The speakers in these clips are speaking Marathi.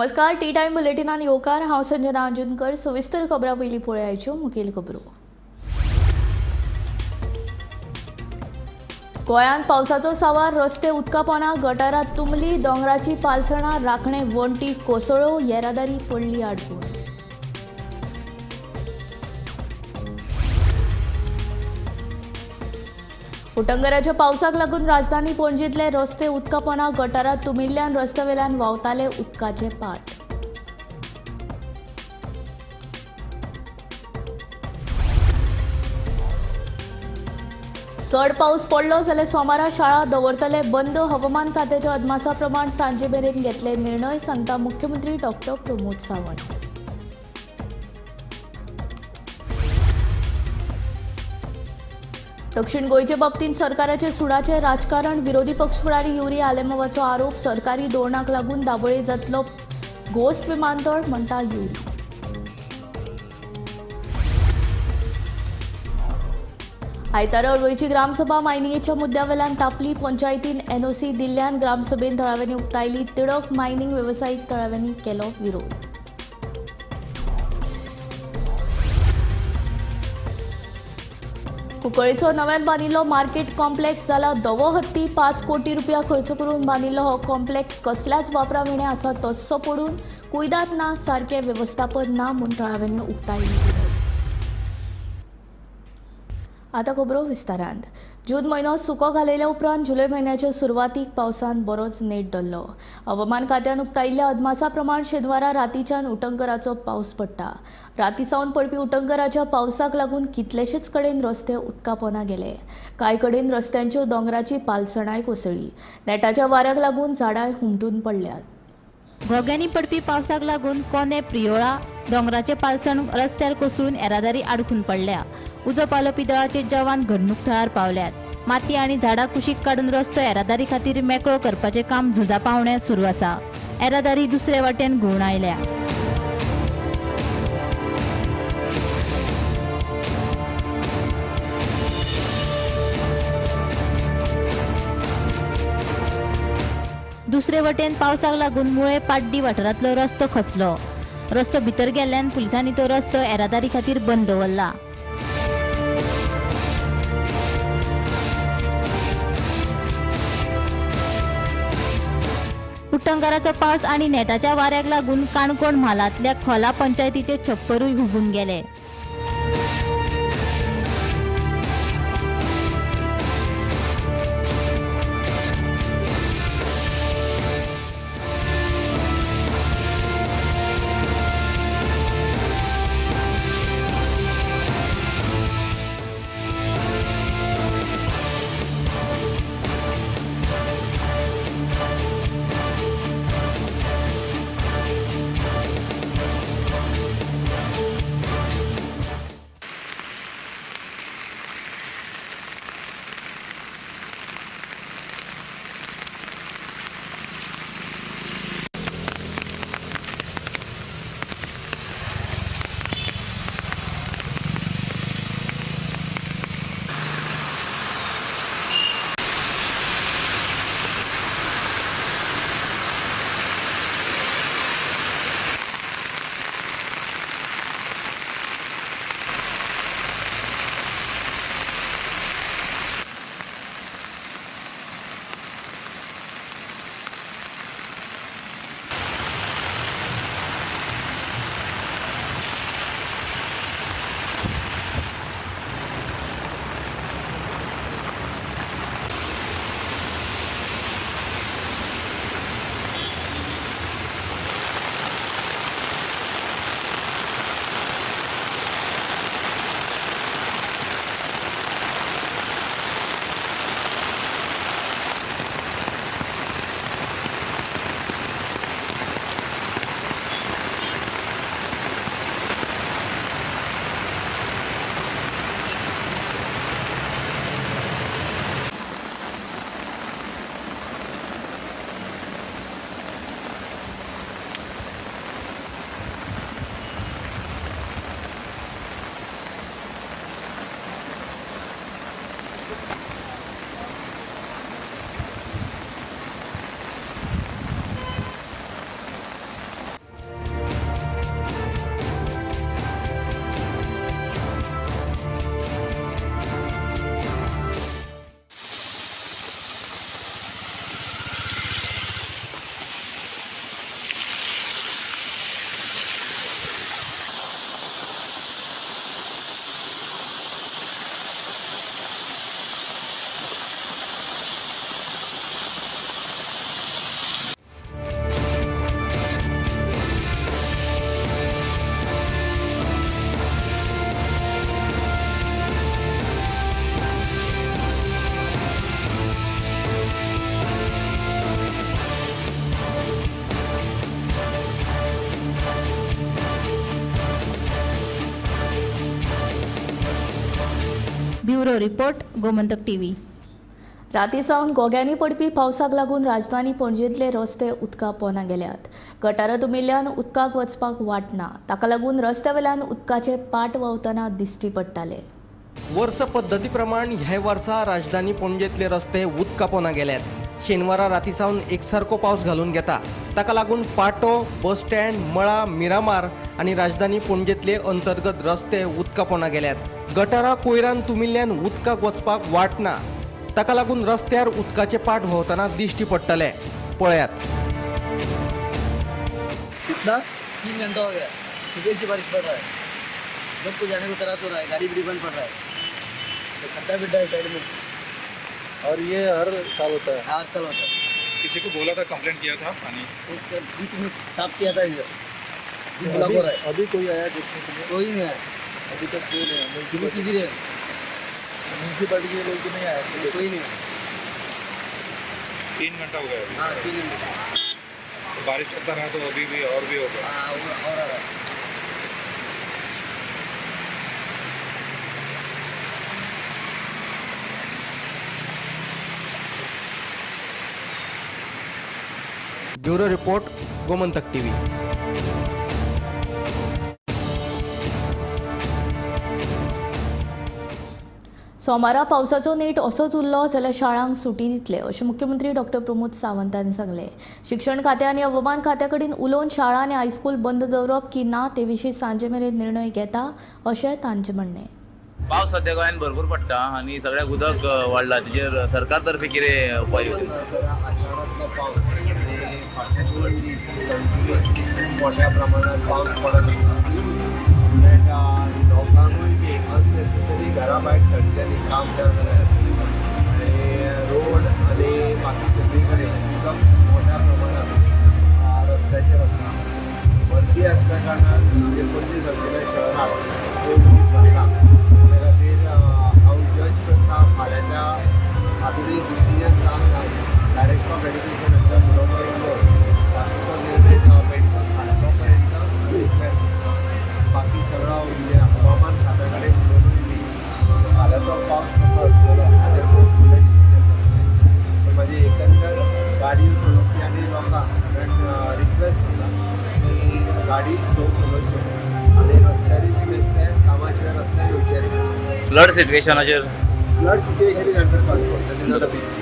नमस्कार टी टाइम बुलेटिनान येवकार हांव संजना अंजुनकर। सविस्तर खबरां पयलीं पळोवयाच्यो मुखेल खबरो। गोंयांत पावसाचो सांवार, रस्ते उदका पोंदा, गटारांत तुंबली, दोंगराची पालसणां, राखणे वणटी कोसळ्ळो, येरादारी पडली आडकून। उटंगराच्या पावसाक लागून राजधानी पणजींतले रस्ते उदका पोंदा, गटारांत तुंबिल्ल्यान रस्त्यावेल्यान व्हांवताले उदकाचे पाट। चड पावस पडलो जाल्यार सोमारा शाळा दवरतले बंद। हवामान खात्याच्या अदमासा प्रमाण सांजे मेरेन घेतले निर्णय, सांगता मुख्यमंत्री डॉ. प्रमोद सावंत। दक्षिण गोंयचे बाबतींत सरकाराचे सुडाचे राजकारण, विरोधी पक्ष फुडारी युरी आलेमोवाचो आरोप। सरकारी धोरणाक लागून दाबोळे जातलो घोस्ट विमानतळ, म्हणटा युरी। आयतारा अळवयची ग्रामसभा मायनिंगेच्या मुद्द्यावेल्यान तापली। पंचायतीन एनओसी दिल्ल्यान ग्रामसभेन थळाव्यांनी उक्तायली तिडक। मायनिंग वेवसायीक थळाव्यांनी केलो विरोध। कुंकळ्ळेचो नव्यान बांदिल्लो मार्केट कॉम्प्लेक्स जाला धवो हत्ती। 5 कोटी रुपया खर्च करून बांदिल्लो हो कॉम्प्लेक्स कसल्याच वापराविणे आसा तस्सो पडून कुयदाद ना, सारके वेवस्थापन ना म्हूण थळाव्यांनी उक्तायली। आतां खबरो विस्तारांत। जून म्हयनो सुको घालयल्या उपरांत जुलय म्हयन्याच्या सुरवातीक पावसान बरोच नेट धरलो। हवामान खात्यान उक्तायिल्ल्या अदमासा प्रमाण शेनवारा रातीच्यान उटंगराचो पावस पडटा। रातीसावन पडपी उटंगराच्या पावसाक लागून कितलेशेच कडेन रस्ते उदका पोंदा गेले। कांय कडेन रस्त्यांच्यो दोंगराची पालसणाय कोसळ्ळी। नेटाच्या वाऱ्याक लागून झाडांय हुमटून पडल्यात। घोग्यांनी पडपी पावसाक लागून कोने प्रियोळा दोंगराचे पालसण रस्त्यार कोसळून येरादारी आडकून पडल्या। उजो पालो पितळाचे जवान घडणूक थळार पावल्यात। माती आनी झाडां कुशीक काडून रस्तो येरादारी खातीर मेकळो करपाचें काम झुजा पावण्यात सुरू आसा। येरादारी दुसरे वाटेन घुंवण आयल्या। दुसरे वटेन पावसाक लागून मुळे पाड्डी वाठारांतलो रस्तो खचलो। रस्तो भितर गेल्ल्यान पुलिसांनी तो रस्तो येरादारी खातीर बंद दवरला। उटंगराचो पावस आनी नेटाच्या वाऱ्याक लागून काणकोण म्हालांतल्या खोला पंचायतीचे छप्परूय हुबून गेले। Bureau report Gomantak TV. राती सावन गोग्यांनी पडपी पावसाक लागून राजधानी पणजेंतले रस्ते उदका पोंदा गेल्यात. गटारां तुंबिल्ल्यान उदकाक वचपाक वाट ना. ताका लागून रस्त्यावेल्यान उदकाचे पाट व्हांवतना दिश्टी पडटाले. वर्ष पद्धती प्रमाण ह्या वर्सा राजधानी पणजेंतले रस्ते उदका पोंदा गेल्यात. शेनवारा राती सावन एकसारको पावस घालून घेता. ताका लागून पाटो, बस स्टँड, मळा, मिरामार आनी राजधानी पणजेंतले अंतर्गत रस्ते उदका पोंदा गेल्यात. गटारां कोयरान तुंबिल्ल्यान उदकाक वचपाक वाट ना. ताका लागून रस्त्यार उदकाचे पाट व्हांवतना दिश्टी पडटले. पळयात. कितना 3 घंटा हो गया. सुबह से बारिश पड़ रहा है. लोग को जाने को त्रास हो रहा है. गाड़ी भी बंद पड़ रहा है. तो खड्डा बिड्डा है साइड में. और ये हर साल होता है. हर साल होता है. किसी को बोला था, कंप्लेंट किया था पानी तो बीच में साफ किया था इधर. ब्लॉक हो रहा है. अभी कोई आया देखने के लिए? कोई नहीं आया. अभी तक कोई नहीं आया. सुबह से गिरे. म्यूनसिपालिटी के लोग नहीं आए. कोई नहीं आया. 3 घंटा हो गया अभी. हाँ 3 घंटे. तो बारिश करता रहा तो अभी भी और होगा. हाँ और आ रहा है. Bureau report Gomantak TV. सोमारा पावसाचो नेट असोच उरलो जाल्यार शाळांक सुटी दितले अशें मुख्यमंत्री डॉ प्रमोद सावंतान सांगलें. शिक्षण खातें आनी हवामान खात्या कडेन उलोवन शाळा आनी हायस्कूल बंद दवरप की ना ते विशीं सांजे मेरेन निर्णय घेता अशें तांचें म्हणणें. पावस सध्या गोंयांत भरपूर पडटा आनी सगळ्याक उदक वाडला. तेजेर सरकार तर्फे कितें उपाय योजना? आषाढातलो पावस आणि फाटल्या 2 दीस मोठ्या प्रमाणात पावस पडत आसा. लोकांकूय बी अननेसेसरी घरा भायर सरच्यांनी काम जालें आनी रोड आनी बाकी सगळी कडेन उदक मोठ्या प्रमाणात रस्त्याचेर आसा. भरती आसल्या कारणान जे पणजे सारकेल्या शहराक ते उदीक भरता. त्या खातीर हांव जज करता फाल्यांच्या हातूंत डिसिजन जावंक ना. डायरेक्टर ऑफ एड्युकेशनाच्या बरोबर तातूंतलो निर्णय जावपाक सारको पर्यंत बाकी सगळो म्हणजे हवामान खात्या कडेन उलोवनूय बी फाल्यांचो पावस कसो आसतलो हाचेर खूब फुडें डिसिजन जातलें. तर म्हाजी एकंदर गाडयो चलोवपी आनी लोकांक रिक्वेस्ट करता की गाडी स्लो चलोवच्यो आनी रस्त्यारूय बी बेश्टे कामा शिवाय रस्त्यार येवचे. फ्लड सिट्युएशनाचेर flood situation is under control. That is not a big.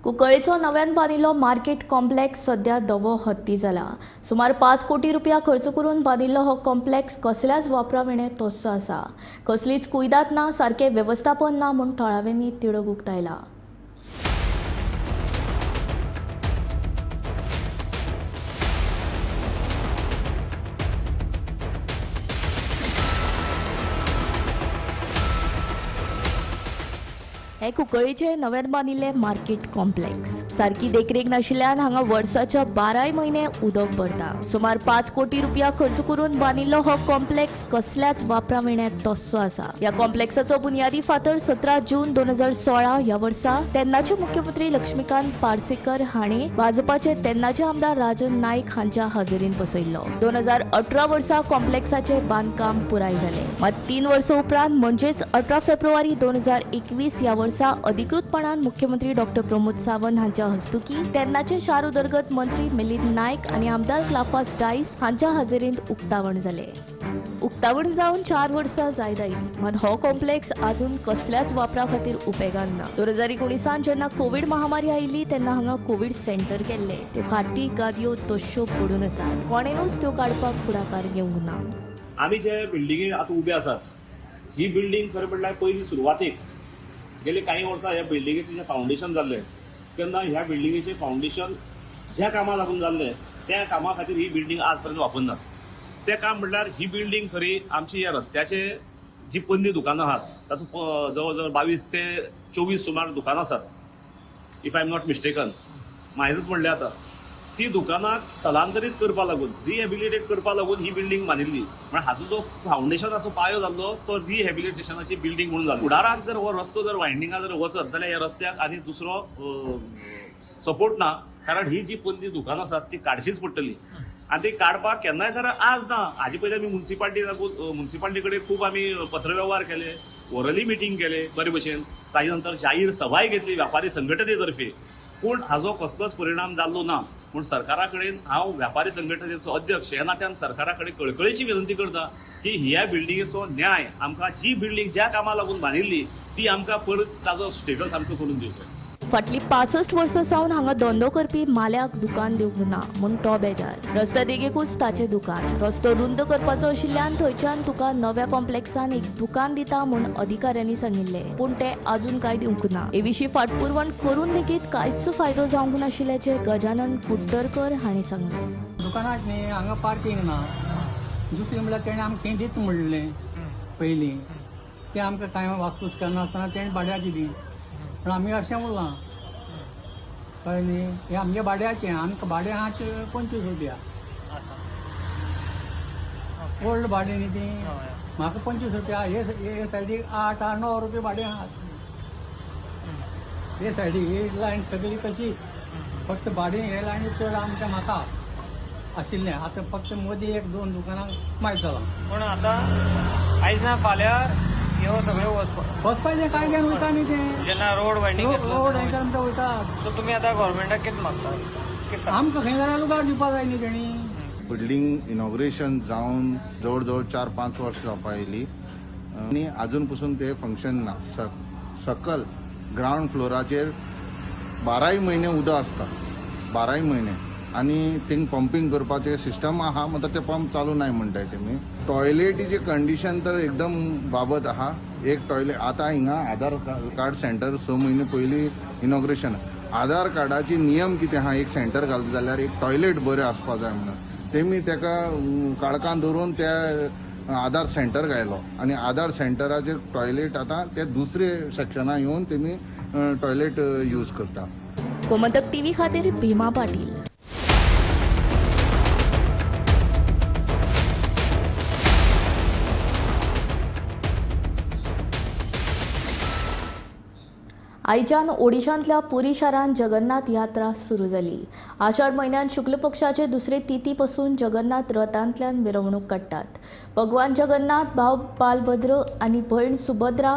कुंकळ्ळेचो नव्यान बांदिल्लो मार्केट कॉम्प्लेक्स सध्या धवो हत्ती जाला. सुमार 5 कोटी रुपया खर्च करून बांदिल्लो हो कॉम्प्लेक्स कसल्याच वापराविणे तोस्सो आसा. कसलीच कुयदाद ना, सारकें वेवस्थापन ना म्हूण थळाव्यांनी तिडक उक्तायला. हे कुंकळ्ळेचे नव्यान बांदिल्ले मार्केट कॉम्प्लेक्स. सारकी देखरेख नाशिल्ल्यान हांगा वर्साच्या 12 म्हयने उदक भरता. सुमार 5 कोटी रुपया खर्च करून बांदिल्लो हो कॉम्प्लेक्स कसल्याच वापराविणे तोस्सो आसा. ह्या कॉम्प्लेक्साचो बुनयादी फातर 17 जून 2016 ह्या वर्सा तेन्नाचे मुख्यमंत्री लक्ष्मीकांत पार्सेकर हांणी भाजपाचे तेन्नाचे आमदार राजन नाईक हांच्या हाजेरीन बसयल्लो. 2018 वर्सा कॉम्प्लेक्साचे बांदकाम पुराय जालें. मात 3 वर्सां उपरांत म्हणजेच 18 फेब्रुवारी 2021 ह्या वर्सा अधिकृतपणान मुख्यमंत्री डॉ प्रमोद सावंत हांच्या हस्तुकी तेन्नाचे शार उदरगत मंत्री मिलिंद नायक आनी आमदार क्लाफास डायस हांच्या हाजेरींत उक्तावण जालें. उक्तावण जावन 4 वर्सां जायत आयलीं. मात हो कॉम्प्लेक्स आजून कसल्याच वापरा खातीर उपेगाक ना. 2019 जेन्ना कोवीड महामारी आयिल्ली तेन्ना हांगा कोवीड सेंटर केल्लें. त्यो खाटी गादयो तश्यो पडून आसात. कोणेनूच त्यो काडपाक फुडाकार घेवंक ना. आमी जे बिल्डिंगेक आतां उबे आसात ही बिल्डिंग खरें म्हणल्यार पयलीं सुरवातेक गेले काही वर्सां ह्या बिल्डिंगेचें जें फावंडेशन जाल्लें तेन्ना ह्या बिल्डिंगेचें फावंडेशन ज्या कामां लागून जाल्लें त्या कामा खातीर ही बिल्डिंग आज पर्यंत वापरनात. तें काम म्हणल्यार ही बिल्डिंग खरी आमची ह्या रस्त्याचे जी पन्नी दुकानां आहात तातूंत जवळ जवळ 22 ते 24 सुमार दुकानां आसात if I am not mistaken. म्हायजच म्हणलें आतां ती दुकानाक स्थलांतरीत करपा लागून रिहॅबिलिटेट करपा लागून ही बिल्डिंग बांदिल्ली. म्हणजे हाचो जो फावंडेशनाचो पायो जाल्लो तो रिहॅबिलिटेशनाची बिल्डिंग म्हणून जाल्लो. फुडाराक जर हो रस्तो जर वायंडिंगा जर वचत जाल्यार ह्या रस्त्याक आनी दुसरो सपोर्ट ना. कारण ही जी पन्नी दुकानां आसात ती काडचीच पडटली आनी ती काडपाक केन्नाय जर आज ना. हाजे पयलीं आमी म्युन्सिपाल्टी कडेन खूब आमी पत्रव्यवहार केले. ओरली मिटींग केले बरे भशेन, ताजे नंतर जाहीर सभाय घेतली व्यापारी संघटनेतर्फे, पूण हाजो कसलोच परिणाम जाल्लो ना. पूण सरकारा कडेन हांव व्यापारी संघटनेचो अध्यक्ष ह्या नात्यान सरकारा कडेन कळकळीची विनंती करता की ह्या बिल्डिंगेचो न्याय आमकां, जी बिल्डींग ज्या कामा लागून बांदिल्ली ती आमकां परत ताजो स्टेटस आमकां करून दिवचो. फाटली 65 वर्सां सावन हांगा धंदो करपी माल्याक दुकान दिवंक ना म्हूण तो बेजार. रस्त्या देगेकूच ताचें दुकान. रस्तो रुंद करपाचो आशिल्ल्यान थंयच्यान तुका नव्या कॉम्प्लेक्सान एक दुकान दिता म्हूण अधिकाऱ्यांनी सांगिल्लें, पूण ते अजून कांय दिवंक ना. हे विशीं फाटपुरवण करून लेगीत कांयच फायदो जावंक नाशिल्ल्याचें गजानन कुड्डरकर हांणी सांगलें. दुकानात न्ही हांगा पार्किंग ना. दुसरें म्हणल्यार तेणें आमकां तें दिता म्हणलें पयलीं, तें आमकां कांय वासपूस करनासतना तेणें भाड्याक दिली. पण आमी अशें उरलां कळ्ळें न्ही. हें आमगे भाड्याचें, आमकां भाडें आहा 25 रुपया. ओल्ड भाडें न्ही ती, म्हाका 25 रुपया. हे सायडीक 8-9 रुपया भाडें आहा. हे सायडीक ही लायन सगळी तशी, फक्त भाडें हे लायनी चड आमच्या म्हाका आशिल्लें. आतां फक्त मदीं 1-2 दुकानांक माहीत जालां. पूण आतां आयज ना फाल्यां ह्यो सगळ्यो वचपाचें काय घेवन वयता न्ही तें. जेन्ना रोड वायडींग रोड हांगा आमकां वयता. सो तुमी आतां गोवोरमेंटाक कितें मागतात? कितें सांगता? आमकां खंय जाल्यार लुगार दिवपा जाय न्ही तेणी. बिल्डिंग इनॉग्रेशन जावन जवळ जवळ 4-5 वर्ष जावपा येयली आनी आजून पसून ते फंक्शन ना. सकल ग्रावंड फ्लोराचेर 12 म्हयने उदक आसता, 12 म्हयने, आनी थिंग पंपींग करपाचें सिस्टम आहा, मात ते पंप चालू नाय म्हणटाय तेमी. टॉयलेटीची कंडिशन तर एकदम बाबत आहा. एक टॉयलेट आतां हिंगा आधार कार्ड सेंटर 6 म्हयने पयलीं इनॉग्रेशन. आधार कार्डाची नियम कितें आहा, एक सेंटर घालता जाल्यार एक टॉयलेट बरें आसपा जाय म्हणून तेमी तेका काळखान धरून त्या आधार सेंटर घायलो, आनी आधार सेंटराचेर टॉयलेट आतां ते दुसरे सेक्शनां येवन तेमी टॉयलेट यूज करता. गोमंतक टीव्ही खातीर भीमा पाटील. आयच्यान ओडिशांतल्या पुरी शारांत जगन्नाथ यात्रा सुरू जाली. आषाढ म्हयन्यात शुक्ल पक्षाचे दुसरे तिथी पासून जगन्नाथ रथांतल्यान मिरवणूक काडटात. भगवान जगन्नाथ, भाव बालभद्र आनी भयण सुभद्रा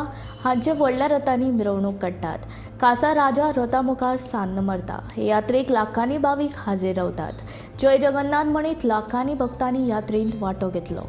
हांचे व्हडल्या रथांनी मिरवणूक काडटात. खासा राजा रथा मुखार सान्न मारता. हे यात्रेक लाखांनी भावीक हाजीर रावतात. जय जगन्नाथ म्हणीत लाखांनी भक्तांनी यात्रेंत वांटो घेतलो.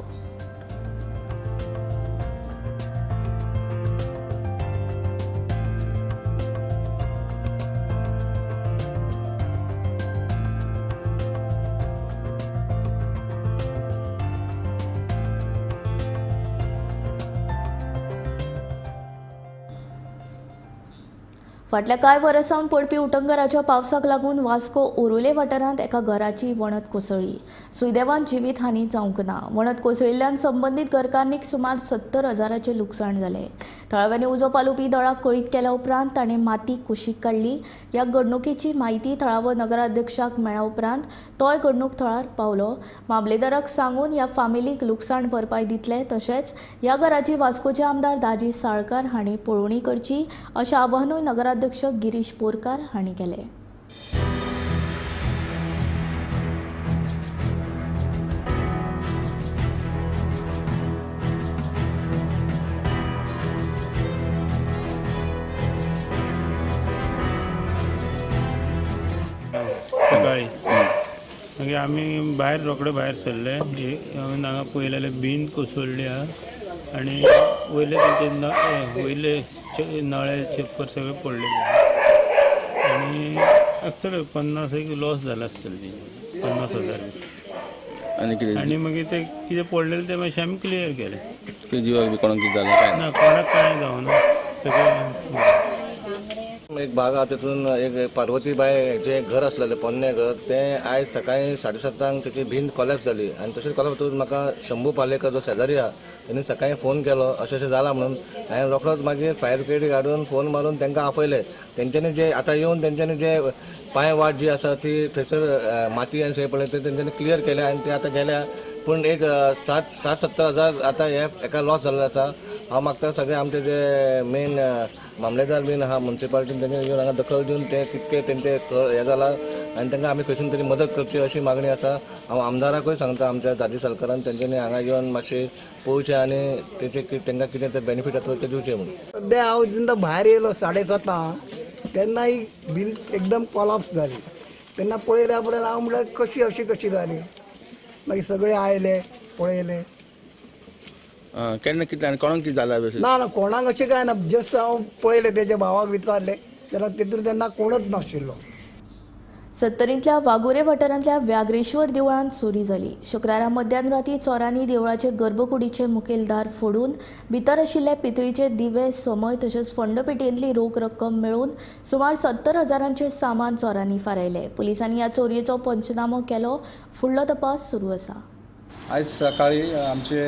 फाटल्या कांय वर्सांवन पडपी उटंगराच्या पावसाक लागून वास्को ओरुले वाठारांत एका घराची वणत कोसळ्ळी. सुदैवान जिवीत हानी जावंक ना. वणत कोसळिल्ल्यान संबंदीत घरकान्नीक सुमार 70,000चे लुकसाण जालें. थळाव्यांनी उजो पालोवपी दळाक कळीत केल्या उपरांत ताणें माती कुशीक काडली. ह्या घडणुकेची म्हायती थळावो नगराध्यक्षाक मेळ्ळ्या उपरांत तोय घडणूक थळार पावलो. मामलेदाराक सांगून ह्या फामिलीक लुकसाण भरपाय दितले, तशेंच ह्या घराची वास्कोचे आमदार दाजी साळकार हांणी पळोवणी करची अशें आवाहनूय नगराध्यक्ष गिरीश बोरकार हांणी केलें. सकाळी मागीर आमी भायर रोकडे भायर सरले. हांवें हांगा पळयलें जाल्यार भिंत कोसळ्ळी आहा आनी वयले नळे छप्पर सगळे पडलेले आनी आसतले 50 एक लॉस जाला आसतली 50,000. आनी मागीर ते कितें पडलेले ते मातशें आमी क्लियर केले. जीवाक बी कोणाक कितें जालें ना, कोणाक कांय जावना. सगळे एक भाग आहा तितून एक पार्वतीबाई जे घर आसलेलें पोन्ने घर तें आयज सकाळीं 7:30 तेची भिंत कोलॅप्स जाली. आनी तशेंच कोलॅप्स जातून म्हाका शंभू पालेकर जो शेजारी आहा तेणी सकाळीं फोन केलो अशें अशें जालां म्हणून. हांवें रोखडोच मागीर फायर ब्रिगेड हाडून फोन मारून तांकां आपयलें. तेंच्यांनी जे आतां येवन तेंच्यांनी जे पांय वाट जी आसा ती थंयसर माती आनी सगळें पडलें ते तेंच्यांनी क्लियर केल्या आनी ते आतां गेल्या. पूण एक 60-70 हजार आतां हे एका लॉस जाल्लो आसा. हांव मागता सगळे आमचे जे मेन मामलेदार बीन आहा म्युन्सिपालिटीन तेंचे येवन हांगा दखल दिवन ते कितके तेंचे हें जाला आनी तांकां आमी खंयसून तरी मदत करची अशी मागणी आसा. हांव आमदाराकूय सांगता आमच्या दाजी सरकारान तेंच्यांनी हांगा येवन मातशें पळोवचें आनी तेंचे तांकां कितें ते बेनिफीट येता ते दिवचें म्हणून. सध्या हांव जेन्ना भायर येयलो 7:30 तेन्ना ही बील एकदम कोलॅप्स जाली. तेन्ना पळयल्या उपरांत हांव म्हणल्यार कशी जाली. मागीर सगळे आयले पळयले. केन्ना कितें आनी कोणाक कितें जालां ना कोणाक अशें काय ना, जस्ट हांव पळयलें तेच्या भावाक विचारलें जाल्यार तेतून तेन्ना कोणच नाशिल्लो. सत्तरींतल्या वागुरे वाठारांतल्या व्याघ्रेश्वर देवळांत चोरी जाली. शुक्रारा मध्यानराती चोरांनी देवळाचे गर्भकुडीचे मुखेल दार फोडून भितर आशिल्ले पितळीचे दिवे, समय तशेंच फंडपेटयेंतली रोख रक्कम मेळून सुमार 70,000चे सामान चोरांनी फारायले. पुलिसांनी ह्या चोरयेचो पंचनामो केलो. फुडलो तपास सुरू आसा. आयज सकाळी आमचे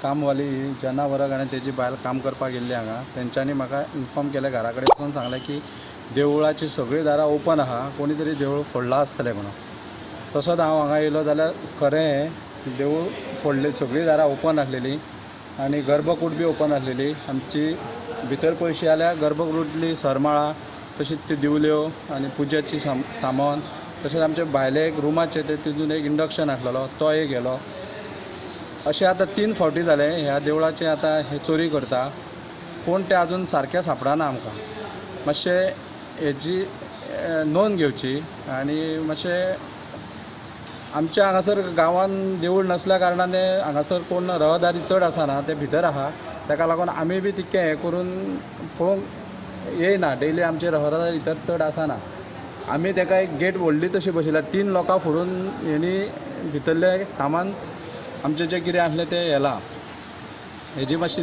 कामवाली जेन्ना वराक आनी तेजी बायल काम करपाक गेल्ली हांगा, तेंच्यांनी म्हाका इन्फॉर्म केलें घरा कडेन वचून सांगलें की देवळाची सगळीं दारां ओपन आहा, कोणी तरी देवूळ फोडलां आसतलें म्हणून. तसोच हांव हांगा येयलो जाल्यार खरें देवूळ फोडलें, सगळीं दारां ओपन आसलेलीं आनी गर्भकूड बी ओपन आसलेली. आमची भितर पयशी जाल्यार गर्भकुडींतली सरमाळां तशीच ती दिवल्यो आनी पुजेची सामान तशेंच आमचे भायले एक रुमाचे तितून एक इंडक्शन आसलेलो तो एक गेलो. अशें आतां 3 फावटी जालें ह्या देवळाचें आतां हे चोरी करता. पूण तें आजून सारकें सापडना आमकां. मातशें हेची नोंद घेवची आनी मातशें आमच्या हांगासर गांवांत देवूळ नसल्या कारणान हांगासर कोण रहदारी चड आसना, ते भितर आहा. ताका लागून आमी बी तितकें हें करून पळोवंक येयना. डेली आमची रहदारी भितर चड आसना. आमी ताका एक गेट व्हडली तशी बसयल्या. 3 लोकां फोडून हेणी भितरले सामान आमचें जें कितें आसलें तें येलां. हेजी मातशी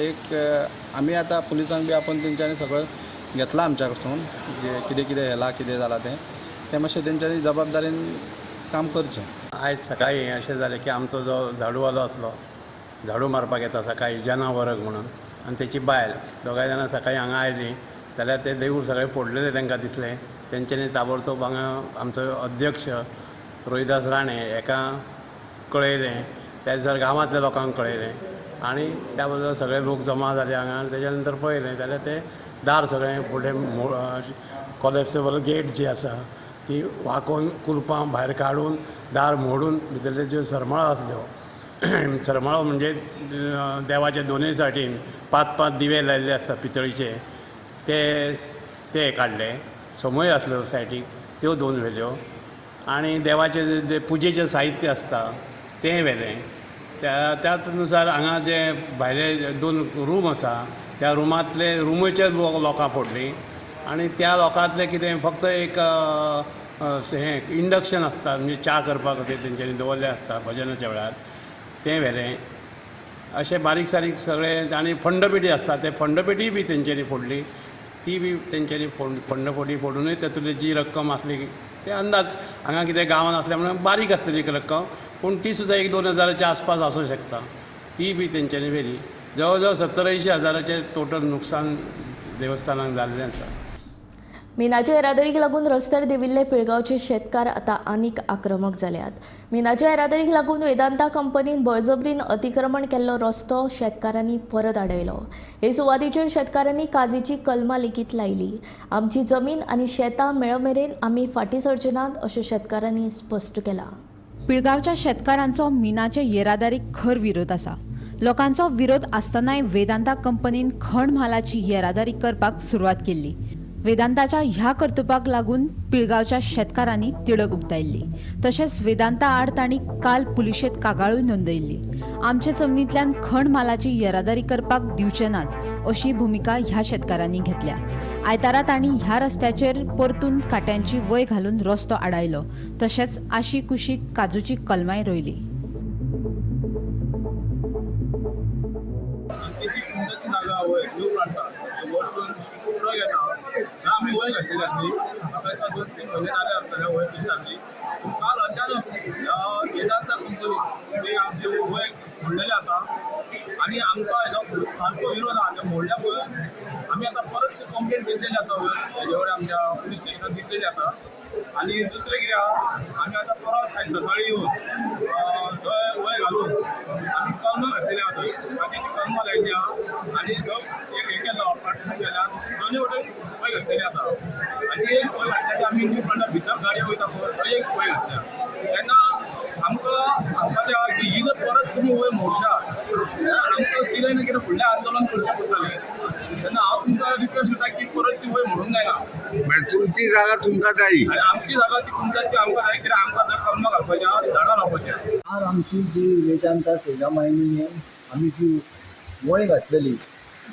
एक आमी आतां पुलिसांक बी आपोवन तेंच्यांनी सगळं घेतलां आमच्या कडसून कितें कितें येलां कितें जालां तें मातशें तेंच्यांनी जबाबदारीन काम करचें. आयज सकाळीं अशें जालें की आमचो जो झाडूवालो आसलो, झाडू मारपाक येता सकाळीं जेना वरग म्हणून, आनी तेची बायल दोगांय जाणां सकाळीं हांगा आयलीं जाल्यार तें देवूळ सगळें फोडलेलें तांकां दिसलें. तेंच्यांनी ताबडतोब हांगा आमचो अध्यक्ष रोहिदास राणे हेका कळयलें, त्याच जर गांवांतल्या लोकांक कळयलें आनी त्या बद्दल सगळे लोक जमा जाले हांगा. आनी तेच्या नंतर पळयलें जाल्यार तें दार सगळें फुडें कॉलेप्सेबल गेट जी आसा ती वाकोवन कुलपां भायर काडून दार मोडून भितरल्यो ज्यो सरमाळो आसल्यो, सरमाळो म्हणजे देवाच्या दोनूय सायडीन 5-5 दिवे लायिल्ले आसता पितळीचे, ते काडले. समय आसल्यो सायडीक त्यो 2 व्हेल्यो आनी देवाचें जे पुजेचें साहित्य आसता तें व्हेलें. त्याच नुसार हांगा जे भायले 2 रूम आसा त्या रुमांतले रुमीचे लोकां फोडलीं आनी त्या लोकांतले कितें फक्त एक हें इंडक्शन आसता म्हणजे च्या करपा खातीर तेंच्यांनी दवरलें आसता भजनाच्या वेळार तें व्हेलें. अशें बारीक सारीक सगळें. आनी फंडपेटी आसता ते फंडपेटी बी तेंच्यांनी फोडली, ती बी तेंच्यांनी फंडपेटी फोडूनय तातूंतली जी रक्कम आसली ते अंदाज हांगा कितें गांवांत आसल्या म्हणून बारीक आसतली रक्कम, पूण ती सुद्दां 1-2 हजाराच्या आसपास आसूं शकता, ती बी तेंच्यांनी व्हेली. जवळ जवळ 70-80 हजाराचें टोटल नुकसान देवस्थानाक जाल्लें आसा. मिनाच्या येरादारीक लागून रस्त्यार देविल्ले पिळगांवचे शेतकार आतां आनीक आक्रमक जाल्यात. मिनाच्या येरादारीक लागून वेदांता कंपनीन बळजबरीन अतिक्रमण केल्लो रस्तो शेतकारांनी परत आडयलो. हे सुवातीचेर शेतकारांनी काजीची कलमां लेगीत लायली. आमची जमीन आनी शेतां मेळमेरेन आमी फाटीं सरचे नात अशें शेतकारांनी स्पश्ट केलां. पिळगांवच्या शेतकारांचो मिनाचे येरादारीक खर विरोध आसा. लोकांचो विरोध आसतनाय वेदांता कंपनीन खण म्हालाची येरादारी करपाक सुरवात केल्ली. वेदांताच्या ह्या कर्तुपाक लागून पिळगांवच्या शेतकारांनी तिडक उक्तायल्ली. तशेंच वेदांता आड तांणी काल पुलिशेंत कागाळूय नोंदयल्ली. आमचे जमनींतल्यान खण म्हालाची येरादारी करपाक दिवचे नात अशी भुमिका ह्या शेतकारांनी घेतल्या. आयतारा तांणी ह्या रस्त्याचेर परतून काट्यांची वय घालून रस्तो आडायलो. तशेंच आशी कुशीक काजूची कलमाय रोयली. आम्ही वय घातलेली आसली, म्हाका 2-3 म्हयने जाले आसतले वय फिट जाल्ली. काल अचानक वेदांता कंपनी आमचे वय मोडलेलें आसा आनी आमकां हेजो सारको विरोध आहा. ते मोडल्या पळय आमी आतां परत कंप्लेंट दिल्लेली आसा हेजे कडेन आमच्या पुलीस स्टेशनात दिल्लेली आसा. आनी दुसरें कितें आहा, आमी आतां परत आयज सकाळीं येवन थंय वय घालून आमी कलमां घातलेली आहा थंय मातयेची कलमां लायिल्ली आहा आनी जो एक हे केलो पार्टिशन केल्या दोनूय वटेन वयर घातलेली आसा आनी एक वयर घातल्याची आमी डिफरंट भितर गाडयो वयता पळय थंय एक वयर घातल्या तेन्ना आमकां सांगपाचें आहा की ही जर परत तुमी वयर मोडशात आमकां कितें ना कितें फुडलें आंदोलन करचें पडटलें तेन्ना हांव तुमकां रिक्वेस्ट करता की परत ती वयर मोडूंक जायना म्हणजे तुमची जागा तुमकां जायी आनी आमची जागा ती तुमच्याची आमकां जाय कित्याक आमकां जर कलमां घालपाचें आहा झाडां लावपाचें आज आमची जी वेदांता सेजा मायनीन आमी जी वय घातलेली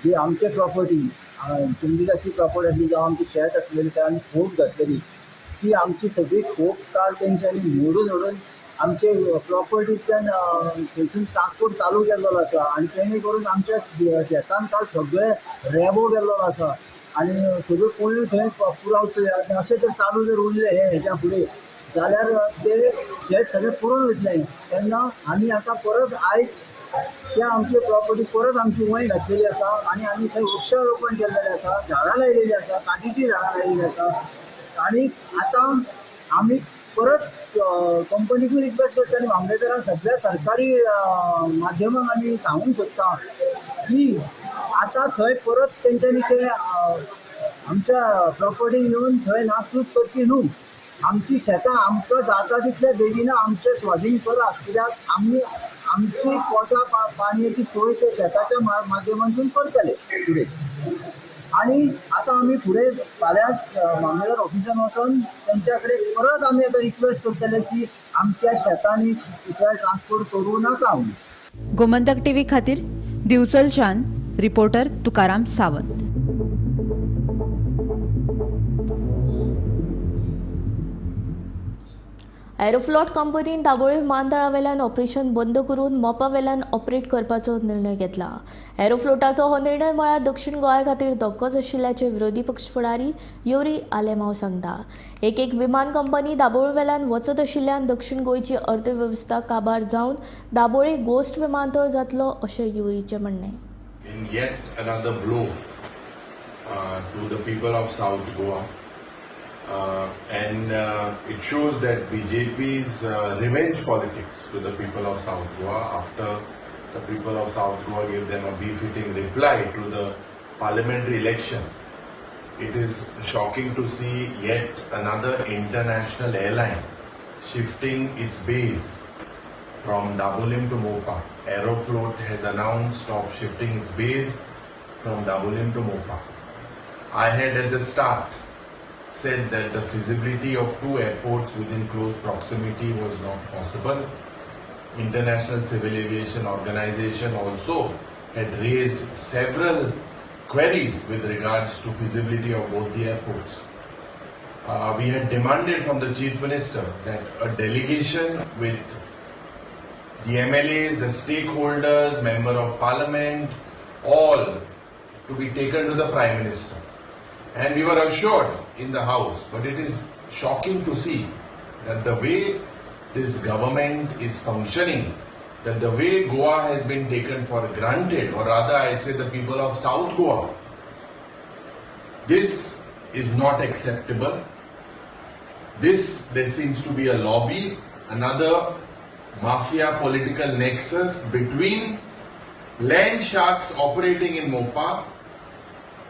जी आमचे प्रॉपर्टी चंदिकाची प्रॉपर्टी आसली जावं आमची शेत आसलेली ते आमी खूब घातलेली ती आमची सगळी खूब काळ तेंच्यांनी मोडून आमचे प्रॉपर्टीच्यान थंयसून ट्रान्सपोर्ट चालू केल्लो आसा आनी तेणे करून आमच्या शेतान काल सगळे रेबो गेल्लो आसा आनी सगळ्यो कोणूय थंय पुरावतले आनी अशें जर चालू जर उरले हेच्या फुडें जाल्यार ते शेत सगळें पुरून वयतलें तेन्ना आमी आतां परत आयज त्या आमची प्रॉपर्टी परत आमची वय घातलेली आसा आनी आमी थंय वृक्षारोपण केल्लेलें आसा झाडां लायलेलीं आसा काजीची झाडां लायलेलीं आसा आनी आतां आमी परत कंपनीकूय रिक्वेस्ट करता आनी मामलेदारान सगळ्या सरकारी माध्यमांक आमी सांगूंक सोदता की आतां थंय परत तेंच्यांनी ते आमच्या प्रॉपर्टीक येवन थंय नासधूस करची न्हू आमची शेतां आमकां जाता तितल्या बेगीन आमचे स्वाधीन करात कित्याक आमी आमची पोटां पाणयाची सोय ते शेताच्या माध्यमांतून करतले फुडें आनी आतां आमी फुडें फाल्यांच मामलेदार ऑफिसान वचून तेंच्या कडेन परत आमी आतां रिक्वेस्ट करतले की आमच्या शेतांनी इतर ट्रान्सपोर्ट करूं नाका म्हणून. गोमंतक टीव्ही खातीर दिवचलच्यान रिपोर्टर तुकाराम सावंत. एरोफ्लॉट कंपनीन दाबोळे विमानतळावेल्यान ऑपरेशन बंद करून मोपावेल्यान ऑपरेट करपाचो निर्णय घेतला. एरोफ्लोटाचो हो निर्णय म्हळ्यार दक्षिण गोंया खातीर धोकोच आशिल्ल्याचे विरोधी पक्ष फुडारी युरी आलेमांव सांगता. एक विमान कंपनी दाबोळेवेल्यान वचत आशिल्ल्यान दक्षिण गोंयची अर्थवेवस्था काबार जावन दाबोळे गोस्ट विमानतळ जातलो अशें युरीचें म्हणणें. In yet another blow to the people of South Goa. And it shows that BJP's revenge politics to the people of South Goa after the people of South Goa gave them a befitting reply to the parliamentary election. It is shocking to see yet another international airline shifting its base from Dabolim to Mopa. Aeroflot has announced of shifting its base from Dabolim to Mopa. I had at the start said that the feasibility of two airports within close proximity was not possible. International Civil Aviation Organization also had raised several queries with regards to feasibility of both the airports. We had demanded from the Chief Minister that a delegation with the MLAs, the stakeholders, Member of Parliament, all to be taken to the Prime Minister. And we were assured in the House, but it is shocking to see that the way this government is functioning, that the way Goa has been taken for granted, or rather I'd say the people of South Goa, this is not acceptable. There seems to be a lobby, another mafia political nexus between land sharks operating in Mopa,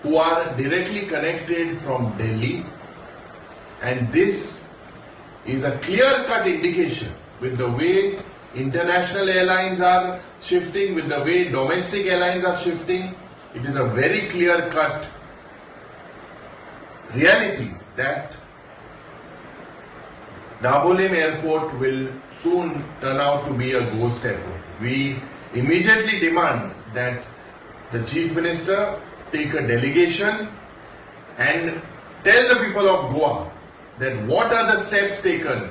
who are directly connected from Delhi, and this is a clear-cut indication with the way international airlines are shifting, with the way domestic airlines are shifting. It is a very clear-cut reality that Dabolim Airport will soon turn out to be a ghost airport. We immediately demand that the Chief Minister take a delegation and tell the people of Goa that what are the steps taken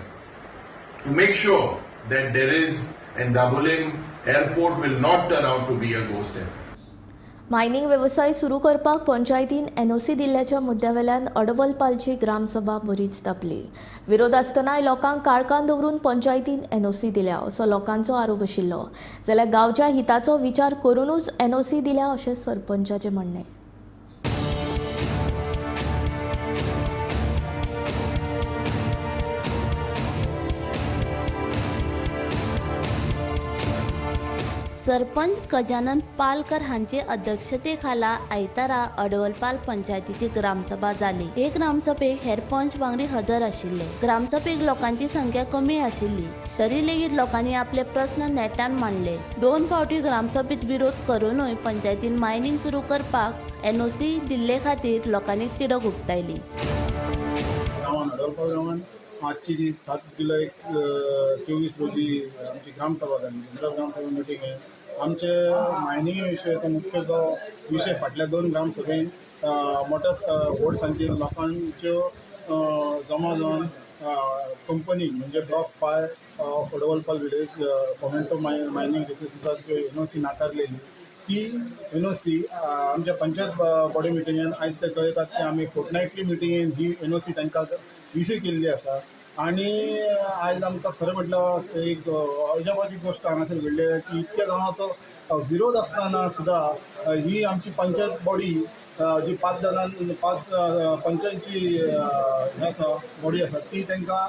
to make sure that there is, and Dabolim Airport will not turn out to be a ghost airport. Mining वेवसाय सुरू करपाक पंचायतीन एनओसी दिल्ल्याच्या मुद्द्यावेल्यान अडवलपालची ग्रामसभा बरीच तापली. विरोध आसतनाय लोकांक काळखान दवरून पंचायतीन एनओसी दिल्या असो लोकांचो आरोप आशिल्लो. जाल्यार गांवच्या हिताचो विचार करूनच एनओसी दिल्या अशें सरपंचाचें म्हणणें. सरपंच गजानन पालकर हांचे अध्यक्षते खाला आयतारा अडवलपाल पंचायतीची ग्रामसभा जाली। हे ग्रामसभेक हेर पंच वांगडी हजर आशिल्ले। ग्रामसभेक लोकांची संख्या कमी आशिल्ली तरी लेगीत लोकांनी आपले प्रश्न नेटान मांडले। 2 फावटी ग्रामसभेत विरोध करूनय पंचायतीन मायनिंग सुरू करपाक NOC दिल्ले खातीर लोकांनी तिडक उक्तायली। आजची जी 7 जुलै 24 रोजी आमची ग्रामसभा जाली। ग्रामसभा मिटींग आमचे मायनिंगे विशयाचो मुख्य जो विशय फाटल्या 2 ग्रामसभेत मोठ्या व्हड संख्येन लोकांच्यो जमा जावन कंपनी म्हणजे ब्लॉक 5 अडवलपाल विलेज मोमेंटो मायनिंग रिसोर्सिसाच्यो NOC नाकारलेली। ती NOC आमच्या पंचायत बॉडी मिटिंगेन आयज ते कळयतात की आमी फोर्टनायटली मिटिंगेन ही NOC तांकां इश्यू केल्ली आसा। आणि आयज आमकां खरें म्हटल्यार एक अजापाची गोश्ट हांगासर घडली की इतक्या गांवाचो विरोध आसतना सुद्दां ही आमची पंचायत बॉडी जी 5 पंचांची हें आसा बॉडी आसा ती तांकां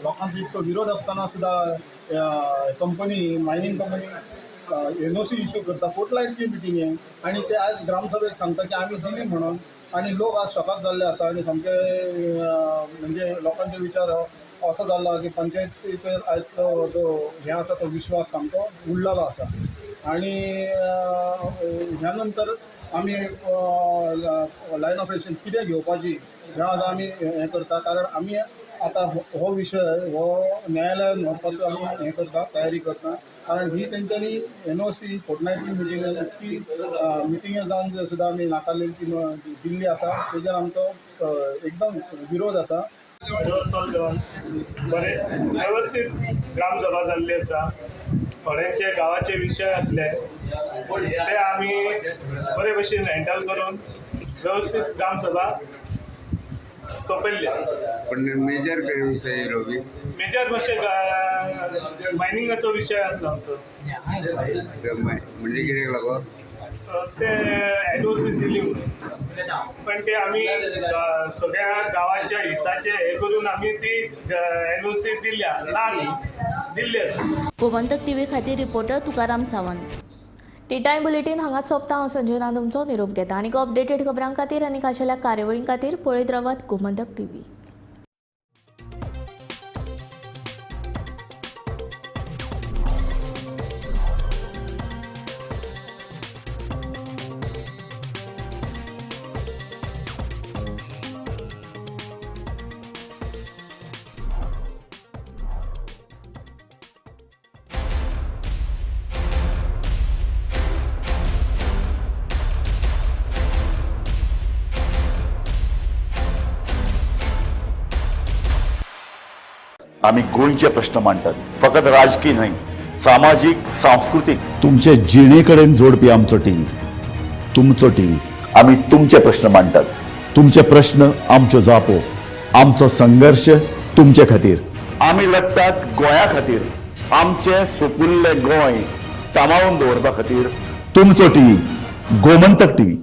लोकांचो इतको विरोध आसतना सुद्दां company mining company NOC issue करता फोर्टनायटली मिटिंगेन आणि ते आयज ग्रामसभेक सांगता की आमी दिली म्हणून। आणि लोक आज शॉकाक जाल्ले आसा आणि सामके म्हणजे लोकांचे विचार असो जाल्लो की पंचायतीचेर आयज जो हे आसा तो विश्वास सामको उडलेलो आसा। आणि ह्या नंतर आमी लायन ऑफ एक्शन कितें घेवपाची ह्या आमी हें करता कारण आमी आतां हो विशय हो न्यायालयान व्हरपाचो आमी हें करता तयारी करता कारण ही तेंच्यांनी NOC फोर्टनायटली मिटिंगे जावन सुद्दां आमी नाकारलेली ती दिल्ली आसा तेजेर आमचो एकदम विरोध आसा। बरे व्यवस्थित ग्रामसभा जाल्ली आसा। थोड्यांचे गांवाचे विशय आसले ते आमी बरे भशेन हँडल करून व्यवस्थित ग्रामसभा सोंपयल्ली आसा। पण मेजर विषय मेजर मातशें मायनिंगाचो विशय आसलो आमचो म्हणजे कितें लागून ते NOC दिली म्हणून पण ते आमी सगळ्या गांवाच्या हिताचे हे करून आमी ती NOC दिल्या ना दिल्ली आसा। गोमंतक TV खातीर reporter Tukaram Sawant. T time bulletin हांगाच सोंपता। हांव संजय नाथ तुमचो निरोप घेता आनी अपडेटेड खबरां खातीर आनी खाशेल्या कार्यावळीं खातीर पळयत रावात गोमंतक TV। आम्ही गोंयचे प्रश्न मांडटात फकत राजकीय न्हय सामाजिक सांस्कृतिक तुमचे जिणेकडेन जोडपी आमचो टीव्ही तुमचो टीव्ही आम्ही तुमचे प्रश्न मांडटात तुमचे प्रश्न आमच्यो जापो आमचो संघर्ष तुमचे खातीर आम्ही लढतात गोंया खातीर आमचे सोपुल्ले गोंय सांबाळून दवरपा खातीर तुमचो टीव्ही गोमंतक टीव्ही।